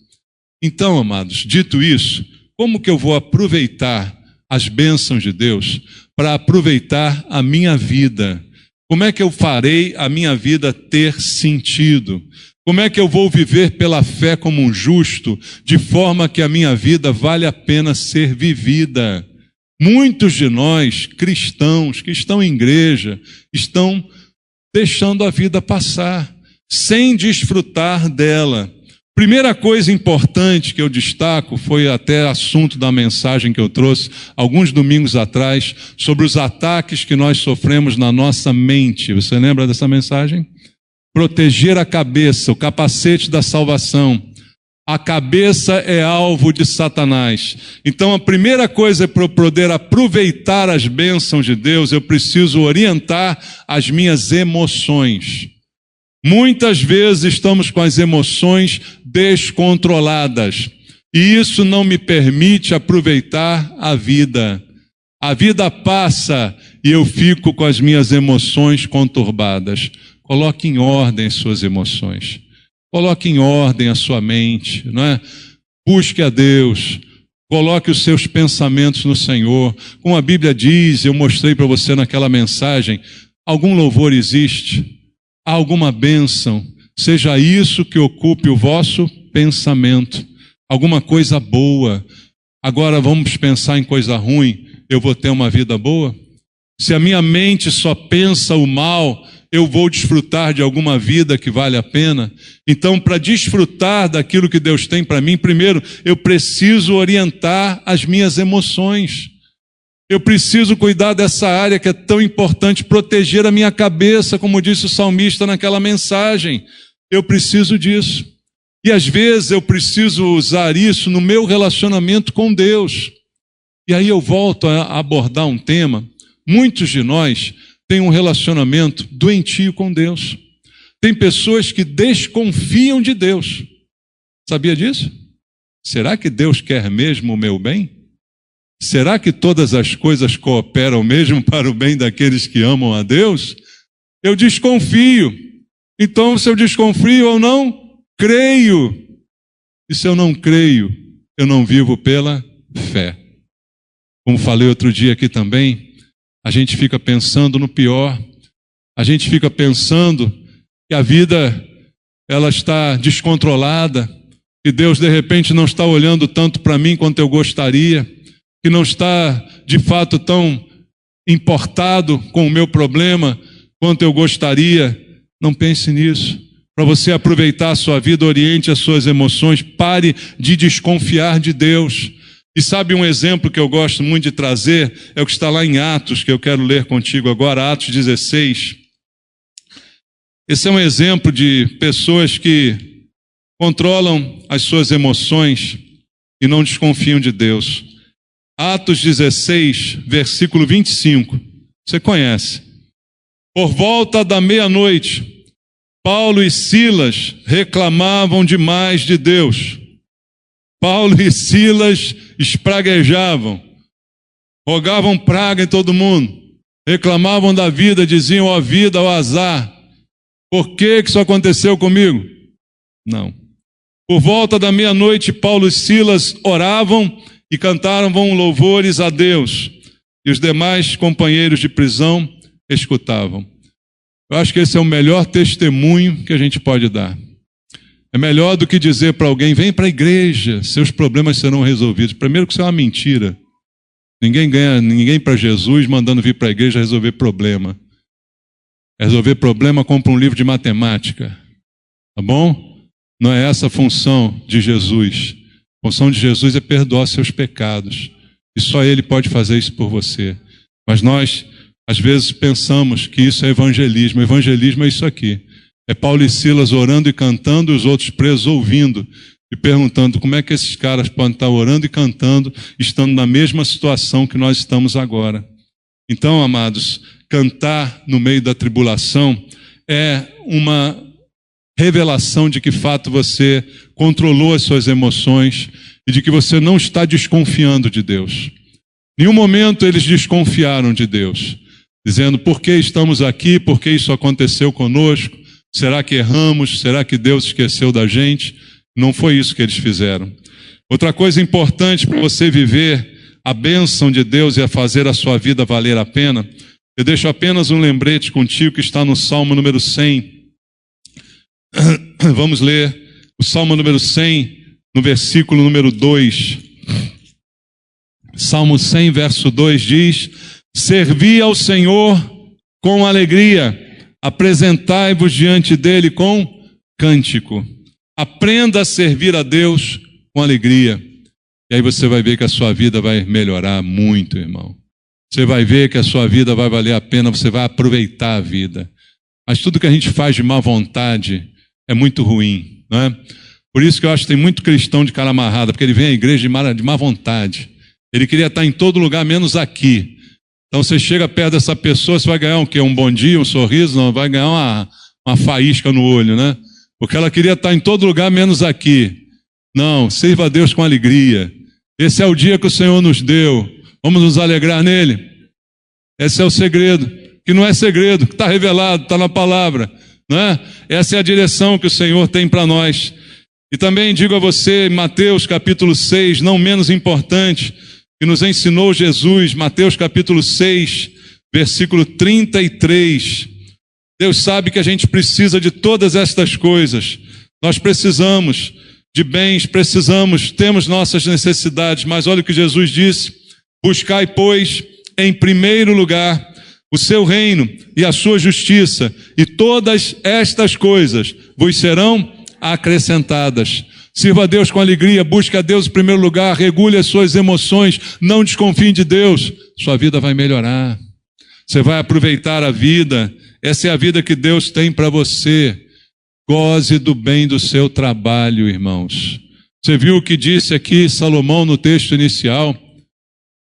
S1: Então, amados, dito isso, como que eu vou aproveitar as bênçãos de Deus para aproveitar a minha vida? Como é que eu farei a minha vida ter sentido? Como é que eu vou viver pela fé como um justo, de forma que a minha vida vale a pena ser vivida? Muitos de nós, cristãos, que estão em igreja, estão deixando a vida passar, sem desfrutar dela. Primeira coisa importante que eu destaco, foi até assunto da mensagem que eu trouxe alguns domingos atrás, sobre os ataques que nós sofremos na nossa mente. Você lembra dessa mensagem? Proteger a cabeça, o capacete da salvação. A cabeça é alvo de Satanás. Então a primeira coisa é para eu poder aproveitar as bênçãos de Deus, eu preciso orientar as minhas emoções. Muitas vezes estamos com as emoções descontroladas e isso não me permite aproveitar a vida. A vida passa e eu fico com as minhas emoções conturbadas. Coloque em ordem as suas emoções. Coloque em ordem a sua mente, não é? Busque a Deus. Coloque os seus pensamentos no Senhor. Como a Bíblia diz, eu mostrei para você naquela mensagem, algum louvor existe? Há alguma bênção? Seja isso que ocupe o vosso pensamento. Alguma coisa boa. Agora vamos pensar em coisa ruim. Eu vou ter uma vida boa? Se a minha mente só pensa o mal, eu vou desfrutar de alguma vida que vale a pena? Então, para desfrutar daquilo que Deus tem para mim, primeiro, eu preciso orientar as minhas emoções. Eu preciso cuidar dessa área que é tão importante, proteger a minha cabeça, como disse o salmista naquela mensagem. Eu preciso disso. E às vezes eu preciso usar isso no meu relacionamento com Deus. E aí eu volto a abordar um tema. Muitos de nós têm um relacionamento doentio com Deus. Tem pessoas que desconfiam de Deus. Sabia disso? Será que Deus quer mesmo o meu bem? Será que todas as coisas cooperam mesmo para o bem daqueles que amam a Deus? Eu desconfio. Então, se eu desconfio ou não, creio. E se eu não creio, eu não vivo pela fé. Como falei outro dia aqui também, a gente fica pensando no pior. A gente fica pensando que a vida ela está descontrolada, que Deus de repente não está olhando tanto para mim quanto eu gostaria, que não está de fato tão importado com o meu problema quanto eu gostaria. Não pense nisso. Para você aproveitar a sua vida, oriente as suas emoções, pare de desconfiar de Deus. E sabe um exemplo que eu gosto muito de trazer? É o que está lá em Atos, que eu quero ler contigo agora, Atos 16. Esse é um exemplo de pessoas que controlam as suas emoções e não desconfiam de Deus. Atos 16, versículo 25. Você conhece. Por volta da meia-noite, Paulo e Silas reclamavam demais de Deus. Paulo e Silas espraguejavam, rogavam praga em todo mundo, reclamavam da vida, diziam: ó vida, ó azar, por que isso aconteceu comigo? Não. Por volta da meia-noite, Paulo e Silas oravam e cantavam louvores a Deus, e os demais companheiros de prisão escutavam. Eu acho que esse é o melhor testemunho que a gente pode dar. É melhor do que dizer para alguém: vem para a igreja, seus problemas serão resolvidos. Primeiro que isso é uma mentira. Ninguém ganha ninguém para Jesus mandando vir para a igreja resolver problema. Resolver problema, compra um livro de matemática. Tá bom? Não é essa a função de Jesus. A função de Jesus é perdoar seus pecados. E só Ele pode fazer isso por você. Mas nós, às vezes, pensamos que isso é evangelismo. Evangelismo é isso aqui. É Paulo e Silas orando e cantando, e os outros presos ouvindo e perguntando como é que esses caras podem estar orando e cantando, estando na mesma situação que nós estamos agora. Então, amados, cantar no meio da tribulação é uma revelação de que, de fato, você controlou as suas emoções e de que você não está desconfiando de Deus. Em nenhum momento eles desconfiaram de Deus, dizendo: por que estamos aqui, por que isso aconteceu conosco? Será que erramos? Será que Deus esqueceu da gente? Não foi isso que eles fizeram. Outra coisa importante para você viver a bênção de Deus e a fazer a sua vida valer a pena, eu deixo apenas um lembrete contigo que está no Salmo número 100. Vamos ler o Salmo número 100, no versículo número 2. Salmo 100, verso 2 diz: servi ao Senhor com alegria, apresentai-vos diante dele com cântico. Aprenda a servir a Deus com alegria. E aí você vai ver que a sua vida vai melhorar muito, irmão. Você vai ver que a sua vida vai valer a pena, você vai aproveitar a vida. Mas tudo que a gente faz de má vontade é muito ruim, não é? Por isso que eu acho que tem muito cristão de cara amarrada, porque ele vem à igreja de má vontade. Ele queria estar em todo lugar, menos aqui. Então você chega perto dessa pessoa, você vai ganhar o quê? Um bom dia, um sorriso? Não, vai ganhar uma faísca no olho, né? Porque ela queria estar em todo lugar, menos aqui. Não, sirva a Deus com alegria. Esse é o dia que o Senhor nos deu. Vamos nos alegrar nele. Esse é o segredo, que não é segredo, que está revelado, está na palavra, não é? Essa é a direção que o Senhor tem para nós. E também digo a você, em Mateus capítulo 6, não menos importante, que nos ensinou Jesus, Mateus capítulo 6, versículo 33. Deus sabe que a gente precisa de todas estas coisas. Nós precisamos de bens, temos nossas necessidades, mas olha o que Jesus disse: buscai, pois, em primeiro lugar o seu reino e a sua justiça, e todas estas coisas vos serão acrescentadas. Sirva a Deus com alegria, busque a Deus em primeiro lugar, regule as suas emoções, não desconfie de Deus, sua vida vai melhorar, você vai aproveitar a vida. Essa é a vida que Deus tem para você. Goze do bem do seu trabalho, irmãos. Você viu o que disse aqui Salomão no texto inicial?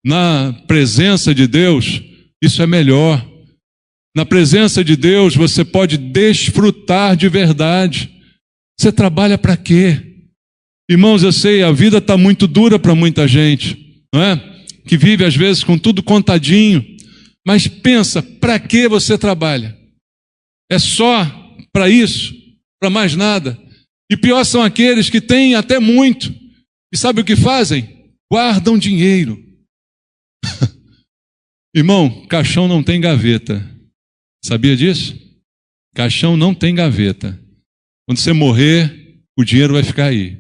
S1: Na presença de Deus, isso é melhor. Na presença de Deus, você pode desfrutar de verdade. Você trabalha para quê? Irmãos, eu sei, a vida está muito dura para muita gente, não é? Que vive às vezes com tudo contadinho. Mas pensa, para que você trabalha? É só para isso? Para mais nada? E pior são aqueles que têm até muito. E sabe o que fazem? Guardam dinheiro. Irmão, caixão não tem gaveta. Sabia disso? Caixão não tem gaveta. Quando você morrer, o dinheiro vai ficar aí.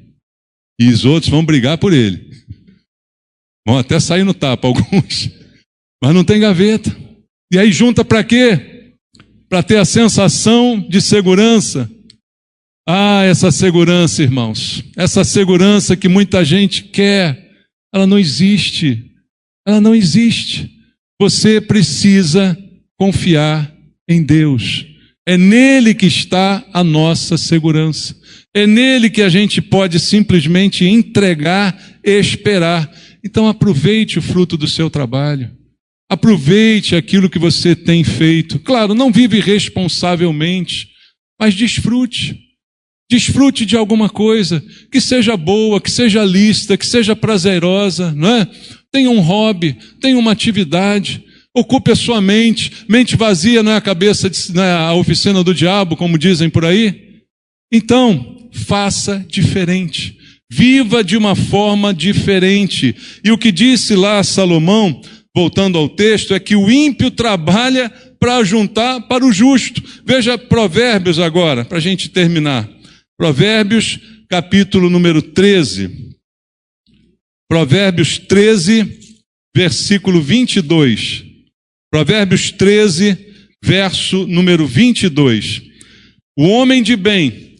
S1: E os outros vão brigar por ele. Vão até sair no tapa, alguns. Mas não tem gaveta. E aí junta para quê? Para ter a sensação de segurança. Ah, essa segurança, irmãos. Essa segurança que muita gente quer. Ela não existe. Ela não existe. Você precisa confiar em Deus. É nele que está a nossa segurança. É nele que a gente pode simplesmente entregar e esperar. Então aproveite o fruto do seu trabalho. Aproveite aquilo que você tem feito. Claro, não vive irresponsavelmente, mas desfrute. Desfrute de alguma coisa que seja boa, que seja lícita, que seja prazerosa, não é? Tenha um hobby, tenha uma atividade. Ocupe a sua mente. Mente vazia não é a cabeça, não é a oficina do diabo, como dizem por aí. Então, faça diferente. Viva de uma forma diferente. E o que disse lá Salomão, voltando ao texto, é que o ímpio trabalha para juntar para o justo. Veja Provérbios agora, para a gente terminar. Provérbios, capítulo número 13. Provérbios 13, versículo 22. Provérbios 13, verso número 22. O homem de bem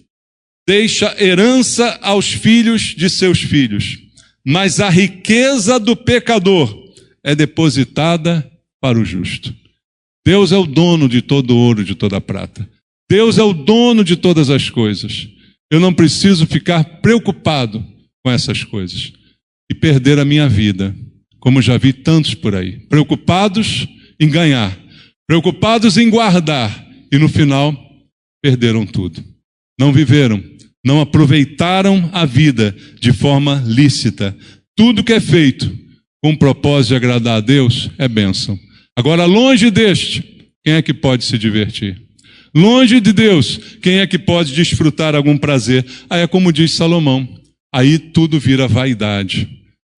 S1: deixa herança aos filhos de seus filhos, mas a riqueza do pecador é depositada para o justo. Deus é o dono de todo ouro, de toda prata. Deus é o dono de todas as coisas. Eu não preciso ficar preocupado com essas coisas e perder a minha vida, como já vi tantos por aí, preocupados em ganhar, preocupados em guardar, e no final perderam tudo. Não viveram, não aproveitaram a vida de forma lícita. Tudo que é feito com o propósito de agradar a Deus é bênção. Agora, longe deste, quem é que pode se divertir? Longe de Deus, quem é que pode desfrutar algum prazer? Aí é como diz Salomão, aí tudo vira vaidade.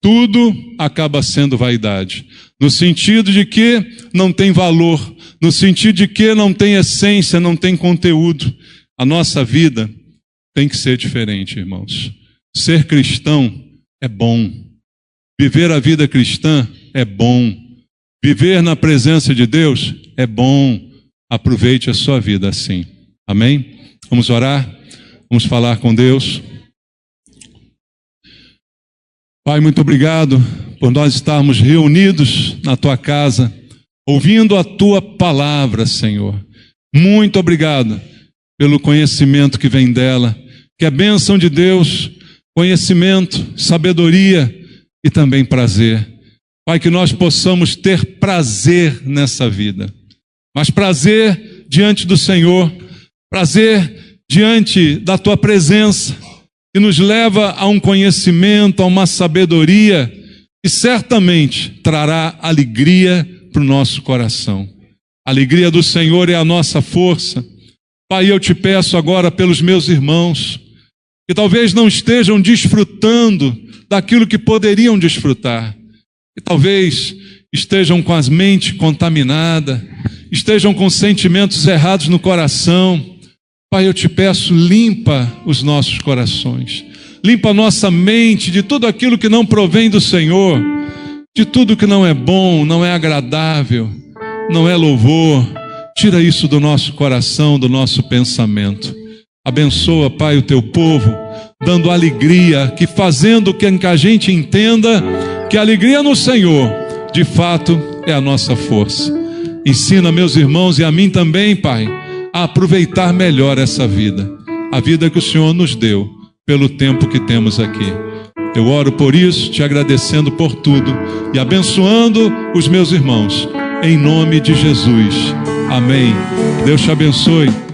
S1: Tudo acaba sendo vaidade. No sentido de que não tem valor, no sentido de que não tem essência, não tem conteúdo. A nossa vida tem que ser diferente, irmãos. Ser cristão é bom. Viver a vida cristã é bom. Viver na presença de Deus é bom. Aproveite a sua vida assim. Amém? Vamos orar? Vamos falar com Deus. Pai, muito obrigado por nós estarmos reunidos na Tua casa, ouvindo a Tua palavra, Senhor. Muito obrigado pelo conhecimento que vem dela, que é bênção de Deus, conhecimento, sabedoria e também prazer. Pai, que nós possamos ter prazer nessa vida. Mas prazer diante do Senhor, prazer diante da Tua presença, que nos leva a um conhecimento, a uma sabedoria, que certamente trará alegria para o nosso coração. A alegria do Senhor é a nossa força. Pai, eu te peço agora pelos meus irmãos, que talvez não estejam desfrutando daquilo que poderiam desfrutar, que talvez estejam com as mentes contaminadas, estejam com sentimentos errados no coração. Pai, eu te peço, limpa os nossos corações, limpa a nossa mente de tudo aquilo que não provém do Senhor, de tudo que não é bom, não é agradável, não é louvor. Tira isso do nosso coração, do nosso pensamento. Abençoa, Pai, o teu povo, dando alegria, que fazendo com que a gente entenda que a alegria no Senhor, de fato, é a nossa força. Ensina meus irmãos e a mim também, Pai, a aproveitar melhor essa vida, a vida que o Senhor nos deu, pelo tempo que temos aqui. Eu oro por isso, te agradecendo por tudo e abençoando os meus irmãos, em nome de Jesus. Amém. Deus te abençoe.